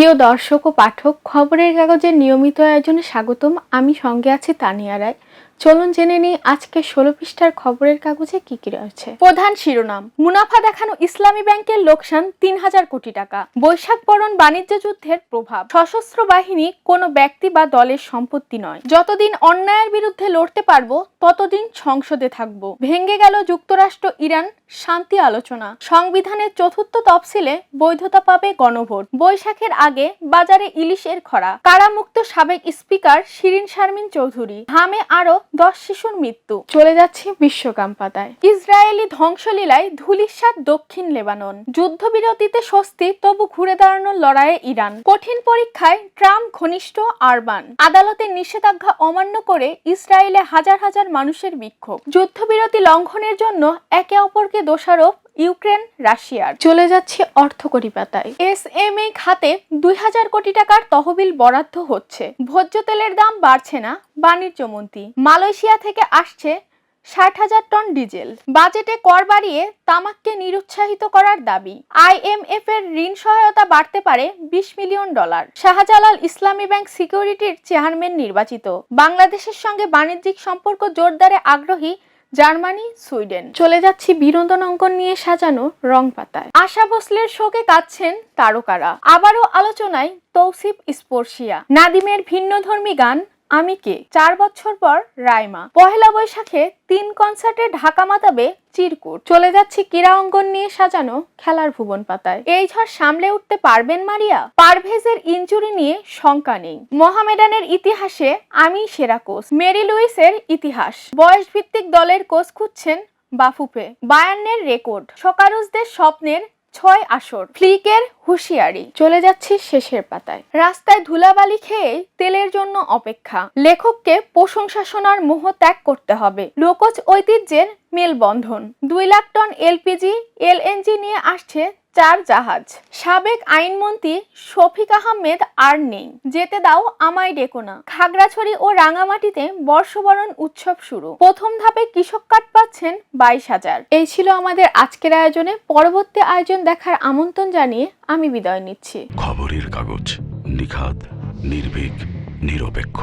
প্রিয় দর্শক ও পাঠক, খবরের কাগজের নিয়মিত আয়োজনে স্বাগতম। আমি সঙ্গে আছি তানিয়া রায়। চলুন জেনে নিই আজকে 16 পৃষ্ঠার খবরের কাগজে কি কি রয়েছে। প্রধান শিরোনাম: মুনাফা দেখানো ইসলামী ব্যাংকের লোকসান 3000 কোটি টাকা। বৈশাখ বরণ বাণিজ্য যুদ্ধের প্রভাব। সশস্ত্র বাহিনী কোনো ব্যক্তি বা দলের সম্পত্তি নয়। যতদিন অন্যায়ের বিরুদ্ধে লড়তে পারবো ততদিন সংসদে থাকবো। ভেঙে গেল যুক্তরাষ্ট্র ইরান শান্তি আলোচনা। সংবিধানের চতুর্থ তফসিলে বৈধতা পাবে গণভোট। বৈশাখের আগে বাজারে ইলিশের খরা। কারামুক্ত সাবেক স্পিকার শিরিন শারমিন চৌধুরী। হামে আরো 10 শিশুর মৃত্যু। চলে যাচ্ছে বিশ্বকাপ পাতায়। ইসরায়েলি ধ্বংসলীলায় ধূলিসাৎ দক্ষিণ লেবানন। যুদ্ধবিরতিতে স্বস্তি, তবু ঘুরে দাঁড়ানোর লড়াইয়ে ইরান। কঠিন পরীক্ষায় ট্রাম্প ঘনিষ্ঠ আরবান। আদালতের নিষেধাজ্ঞা অমান্য করে ইসরায়েলে হাজার হাজার মানুষের বিক্ষোভ। যুদ্ধবিরতি লঙ্ঘনের জন্য একে অপরকে দোষারোপ ইউক্রেন রাশিয়ার। চলে যাচ্ছে অর্থকড়ি পাতায়। এসএমই খাতে 2000 কোটি টাকার তহবিল বরাদ্দ হচ্ছে। ভোজ্য তেলের দাম বাড়ছে না, বাণিজ্য মন্ত্রী। মালয়েশিয়া থেকে আসছে 60,000 টন ডিজেল। বাজেটে কর বাড়িয়ে তামাককে নিরুৎসাহিত করার দাবি। আইএমএফ এর ঋণ সহায়তা বাড়তে পারে $20 মিলিয়ন। শাহজালাল ইসলামী ব্যাংক সিকিউরিটির চেয়ারম্যান নির্বাচিত। বাংলাদেশের সঙ্গে বাণিজ্যিক সম্পর্ক জোরদারে আগ্রহী জার্মানি, সুইডেন। চলে যাচ্ছি বিনোদন অঙ্কন নিয়ে সাজানো রং পাতায়। আশা ভোসলের শোকে কাঁদছেন তারকারা। আবারও আলোচনায় তৌসিফ স্পর্শিয়া। নাদিমের ভিন্নধর্মী গান আমি কে। 4 বছর পর রাইমা। পহেলা বৈশাখে 3 কনসার্টে ঢাকা মাতাবে চিরকুট। চলে যাচ্ছি ক্রীড়া অঙ্গন নিয়ে সাজানো খেলার ভুবন পাতায়। এই ঝড় সামলে উঠতে পারবেন মারিয়া? পারভেজের ইনজুরি নিয়ে শঙ্কা নেই। মোহামেডানের ইতিহাসে আমি সেরা কোচ। মেরি লুইসের ইতিহাস। বয়স ভিত্তিক দলের কোচ খুঁজছেন বাফুফে। বায়ার্নের রেকর্ড। সকারুজদের স্বপ্নের 6 আসর। ফ্লিকের হুঁশিয়ারি। চলে যাচ্ছি শেষের পাতায়। রাস্তায় ধুলাবালি খেয়ে তেলের জন্য অপেক্ষা। লেখককে প্রশংসা শোনার মোহ ত্যাগ করতে হবে। লোকজ ঐতিহ্যের মেলবন্ধন। 2 লাখ টন এলপিজি এলএনজি নিয়ে আসছে 4 জাহাজ। সাবেক আইনমন্ত্রী শফিক আহমেদ আর নেই। যেতে দাও আমায় ডেকো না। খাগড়াছড়ি ও রাঙামাটিতে বর্ষবরণ উৎসব শুরু। প্রথম ধাপে কৃষক কার্ড পাচ্ছেন 22,000। এই ছিল আমাদের আজকের আয়োজনে। পরবর্তী আয়োজন দেখার আমন্ত্রণ জানিয়ে আমি বিদায় নিচ্ছি। খবরের কাগজ, নিখাত, নির্ভীক, নিরপেক্ষ।